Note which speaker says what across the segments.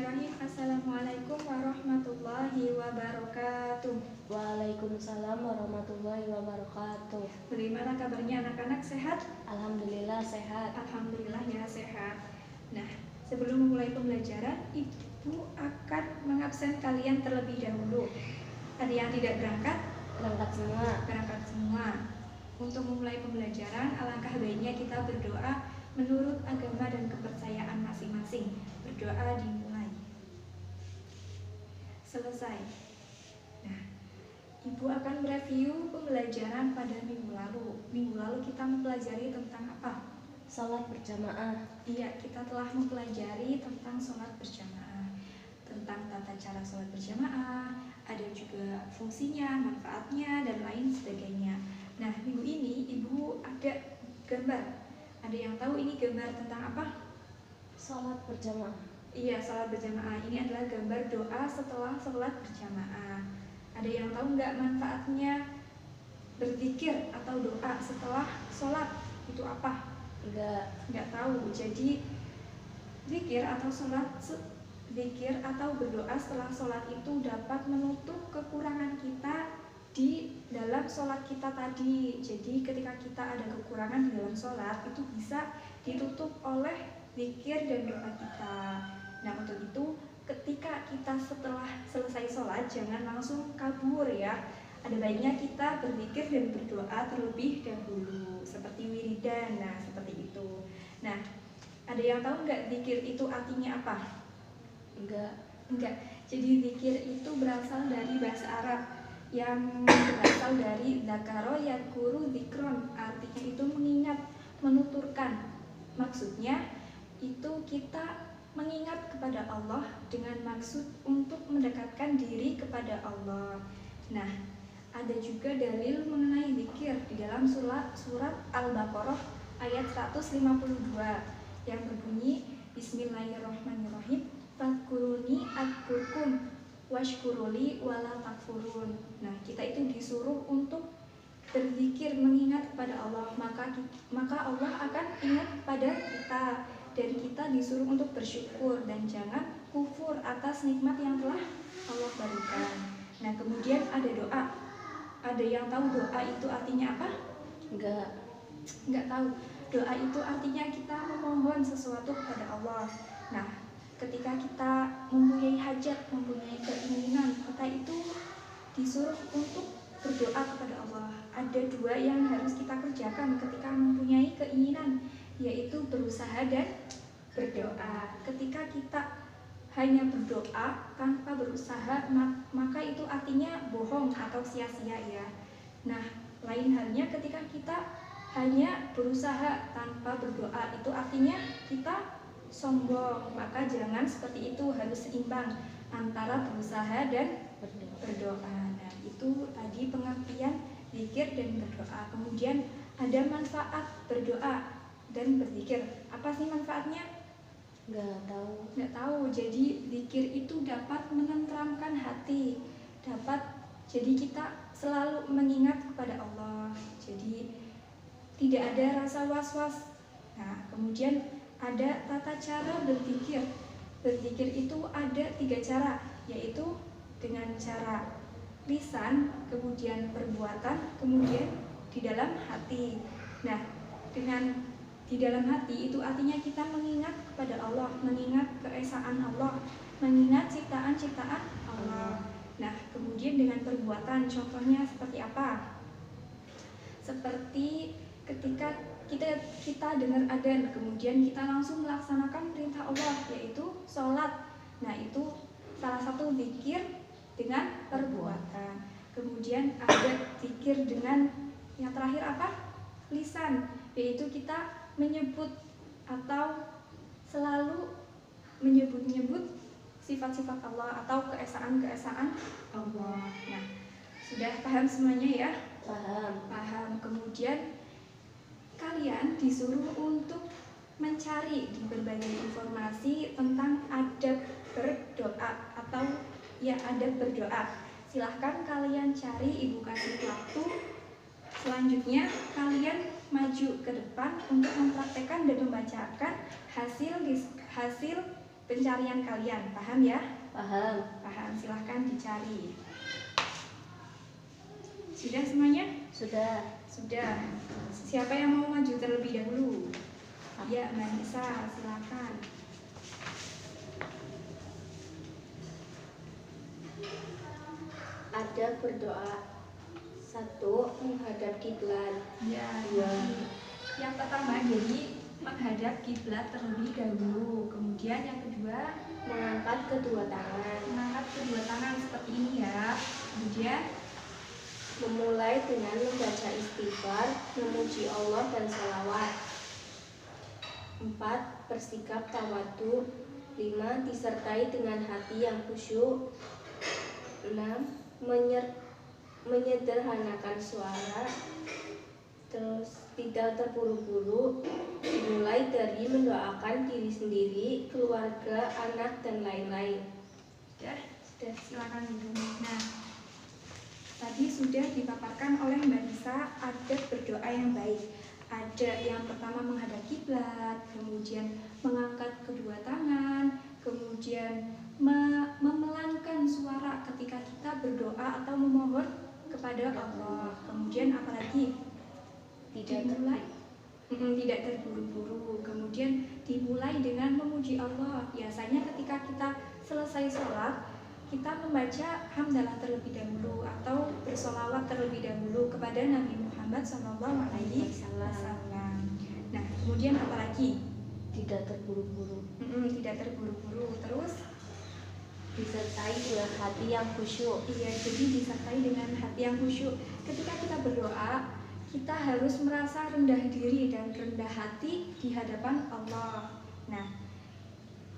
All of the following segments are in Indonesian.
Speaker 1: Bismillahirrahmanirrahim. Assalamualaikum warahmatullahi wabarakatuh.
Speaker 2: Waalaikumsalam warahmatullahi wabarakatuh.
Speaker 1: Bagaimana kabarnya anak-anak, sehat?
Speaker 2: Alhamdulillah sehat.
Speaker 1: Alhamdulillah ya sehat. Nah, sebelum memulai pembelajaran, Ibu akan mengabsen kalian terlebih dahulu. Ada yang tidak berangkat?
Speaker 2: Berangkat semua.
Speaker 1: Berangkat semua. Untuk memulai pembelajaran, alangkah baiknya kita berdoa menurut agama dan kepercayaan masing-masing. Berdoa dimulai. Selesai. Nah, Ibu akan mereview pembelajaran pada minggu lalu. Minggu lalu kita mempelajari tentang apa?
Speaker 2: Salat berjamaah.
Speaker 1: Iya, kita telah mempelajari tentang sholat berjamaah, tentang tata cara sholat berjamaah, ada juga fungsinya, manfaatnya, dan lain sebagainya. Nah, minggu ini Ibu ada gambar. Ada yang tahu ini gambar tentang apa?
Speaker 2: Salat berjamaah.
Speaker 1: Iya, sholat berjamaah. Ini adalah gambar doa setelah sholat berjamaah. Ada yang tahu nggak manfaatnya berzikir atau doa setelah sholat? Itu apa? Nggak tahu. Jadi zikir atau zikir atau berdoa setelah sholat itu dapat menutup kekurangan kita di dalam sholat kita tadi. Jadi ketika kita ada kekurangan di dalam sholat, itu bisa ditutup oleh zikir dan doa kita. Nah, untuk itu ketika kita setelah selesai sholat jangan langsung kabur ya. Ada baiknya kita berzikir dan berdoa terlebih dahulu seperti wiridan. Nah, seperti itu. Nah, ada yang tahu nggak zikir itu artinya apa? Enggak. Jadi zikir itu berasal dari bahasa Arab yang berasal dari dzakaro yadkuru dzikron. Artinya itu mengingat, menuturkan. Maksudnya itu kita mengingat kepada Allah dengan maksud untuk mendekatkan diri kepada Allah. Nah, ada juga dalil mengenai zikir di dalam surat Al-Baqarah ayat 152 yang berbunyi Bismillahirrahmanirrahim. Fadkuruni adkurkum washkuruli wala takfurun. Nah, kita itu disuruh untuk berzikir, mengingat kepada Allah, maka Allah akan ingat pada kita, dan kita disuruh untuk bersyukur dan jangan kufur atas nikmat yang telah Allah berikan. Nah, kemudian ada doa. Ada yang tahu doa itu artinya apa? Enggak tahu. Doa itu artinya kita memohon sesuatu kepada Allah. Nah, ketika kita mempunyai hajat, mempunyai keinginan, kita itu disuruh untuk berdoa kepada Allah. Ada dua yang harus kita kerjakan ketika mempunyai keinginan, yaitu berusaha dan berdoa. Ketika kita hanya berdoa tanpa berusaha, maka itu artinya bohong atau sia-sia ya. Nah, lain halnya ketika kita hanya berusaha tanpa berdoa, itu artinya kita sombong. Maka jangan seperti itu, harus seimbang antara berusaha dan berdoa. Nah, itu tadi pengertian zikir dan berdoa. Kemudian ada manfaat berdoa dan berzikir. Apa sih manfaatnya? Nggak tahu. Jadi zikir itu dapat menenteramkan hati, jadi kita selalu mengingat kepada Allah. Jadi tidak ada rasa was-was. Nah, kemudian ada tata cara berzikir. Berzikir itu ada 3 cara, yaitu dengan cara lisan, kemudian perbuatan, kemudian di dalam hati. Nah, dengan di dalam hati itu artinya kita mengingat kepada Allah, mengingat keesaan Allah, mengingat ciptaan-ciptaan Allah. Nah, kemudian dengan perbuatan, contohnya seperti apa? Seperti ketika kita dengar adzan, kemudian kita langsung melaksanakan perintah Allah, yaitu sholat. Nah, itu salah satu zikir dengan perbuatan. Kemudian ada zikir dengan yang terakhir apa? Lisan, yaitu kita menyebut atau selalu menyebut sifat-sifat Allah atau keesaan-keesaan Allah. Nah, sudah paham semuanya ya? Paham. Kemudian kalian disuruh untuk mencari di berbagai informasi tentang adab berdoa atau ya adab berdoa. Silahkan kalian cari, Ibu kasih waktu. Selanjutnya kalian maju ke depan untuk mempraktekkan dan membacakan hasil pencarian kalian. Paham ya?
Speaker 2: Paham.
Speaker 1: Paham, silahkan dicari. Sudah semuanya?
Speaker 2: Sudah.
Speaker 1: Sudah. Siapa yang mau maju terlebih dahulu? Ya, Mbak Nisa, silakan.
Speaker 2: Ada berdoa. 1. Menghadap kiblat.
Speaker 1: Ya,
Speaker 2: Dua.
Speaker 1: yang pertama jadi menghadap kiblat terlebih dahulu. Kemudian yang kedua
Speaker 2: Mengangkat kedua tangan.
Speaker 1: mengangkat kedua tangan seperti ini ya. Kemudian
Speaker 2: Memulai dengan membaca istighfar, memuji Allah dan sholawat. 4. Bersikap tawadhu. 5. Disertai dengan hati yang khusyuk. 6. Menyederhanakan suara. Terus tidak terburu-buru. Dimulai dari mendoakan diri sendiri, keluarga, anak, dan lain-lain.
Speaker 1: sudah silakan dulu. Nah, tadi sudah dipaparkan oleh Mbak Nisa adab berdoa yang baik. Ada yang pertama menghadap kiblat, kemudian mengangkat kedua tangan, kemudian memelankan suara ketika kita berdoa atau memohon kepada Allah. Kemudian apalagi? Tidak terburu-buru. Kemudian dimulai dengan memuji Allah. Biasanya ketika kita selesai sholat, kita membaca hamdalah terlebih dahulu atau bersolawat terlebih dahulu kepada Nabi Muhammad SAW. Nah, kemudian apalagi?
Speaker 2: Tidak terburu-buru.
Speaker 1: Tidak terburu-buru. Terus
Speaker 2: Disertai dengan hati yang khusyuk.
Speaker 1: iya, jadi disertai dengan hati yang khusyuk. Ketika kita berdoa, kita harus merasa rendah diri dan rendah hati di hadapan Allah.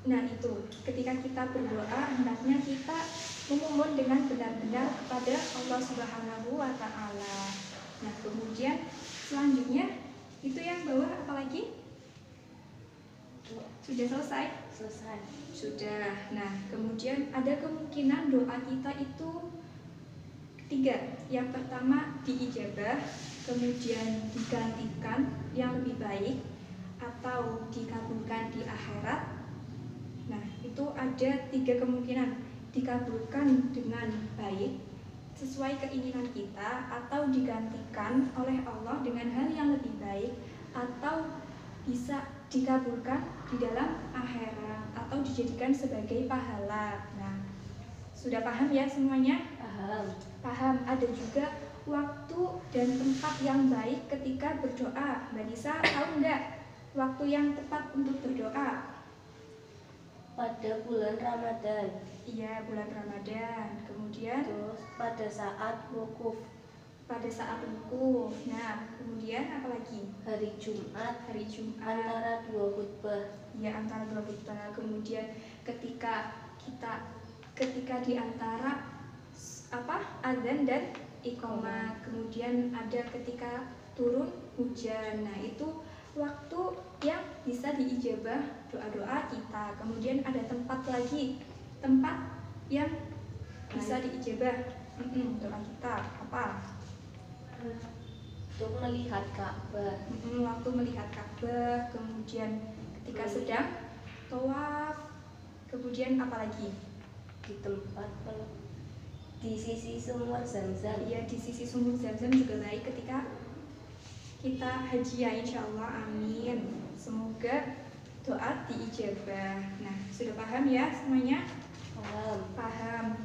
Speaker 1: Nah itu, ketika kita berdoa, hendaknya kita memohon dengan benar-benar kepada Allah Subhanahu wa Ta'ala. Nah, kemudian selanjutnya itu yang bawah apalagi? Sudah selesai?
Speaker 2: Selesai.
Speaker 1: Sudah. Nah, kemudian ada kemungkinan doa kita itu tiga. Yang pertama diijabah, kemudian digantikan yang lebih baik, atau dikabulkan di akhirat. Nah, itu ada tiga kemungkinan: dikabulkan dengan baik sesuai keinginan kita, atau digantikan oleh Allah dengan hal yang lebih baik, atau bisa dikabulkan di dalam akhirat atau dijadikan sebagai pahala. Nah, sudah paham ya semuanya?
Speaker 2: Paham.
Speaker 1: Paham. Ada juga waktu dan tempat yang baik ketika berdoa. Mbak Nisa tahu nggak waktu yang tepat untuk berdoa?
Speaker 2: Pada bulan Ramadan.
Speaker 1: Iya, bulan Ramadan. Kemudian
Speaker 2: Terus pada saat wukuf.
Speaker 1: pada saat wukuf. Nah, kemudian apalagi?
Speaker 2: Hari Jumat.
Speaker 1: Hari Jumat.
Speaker 2: Antara dua khutbah.
Speaker 1: Ya, antara dua khutbah. Kemudian ketika di antara azan dan iqamah. Kemudian ada ketika turun hujan. Nah, itu waktu yang bisa diijabah doa-doa kita. Kemudian ada tempat yang bisa diijabah doa kita. Apa?
Speaker 2: Untuk melihat Ka'bah.
Speaker 1: Waktu melihat Ka'bah. Kemudian ketika sedang tawaf. Kemudian apalagi?
Speaker 2: Di sisi sumur Zam-Zam.
Speaker 1: Iya, di sisi sumur Zam-Zam juga baik ketika kita haji ya, insya Allah, amin. Semoga doa diijabah. Nah, sudah paham ya semuanya? Paham.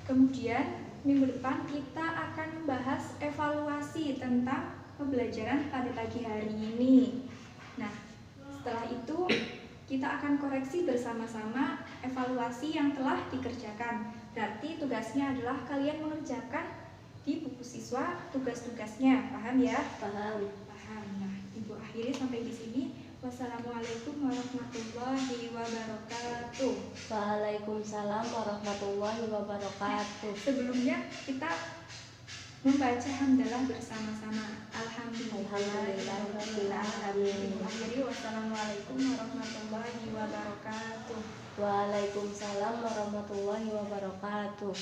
Speaker 1: Kemudian minggu depan kita akan membahas evaluasi tentang pembelajaran pada pagi hari ini. Nah, setelah itu kita akan koreksi bersama-sama evaluasi yang telah dikerjakan. Berarti tugasnya adalah kalian mengerjakan di buku siswa tugas-tugasnya. Paham ya?
Speaker 2: Paham.
Speaker 1: Paham. Nah, Ibu akhiri sampai di sini. Wassalamualaikum warahmatullahi wabarakatuh.
Speaker 2: Waalaikumsalam warahmatullahi wabarakatuh.
Speaker 1: Sebelumnya kita membaca hamdalah bersama-sama. Alhamdulillah. Akhiri wassalamualaikum warahmatullahi wabarakatuh.
Speaker 2: Waalaikumsalam warahmatullahi wabarakatuh.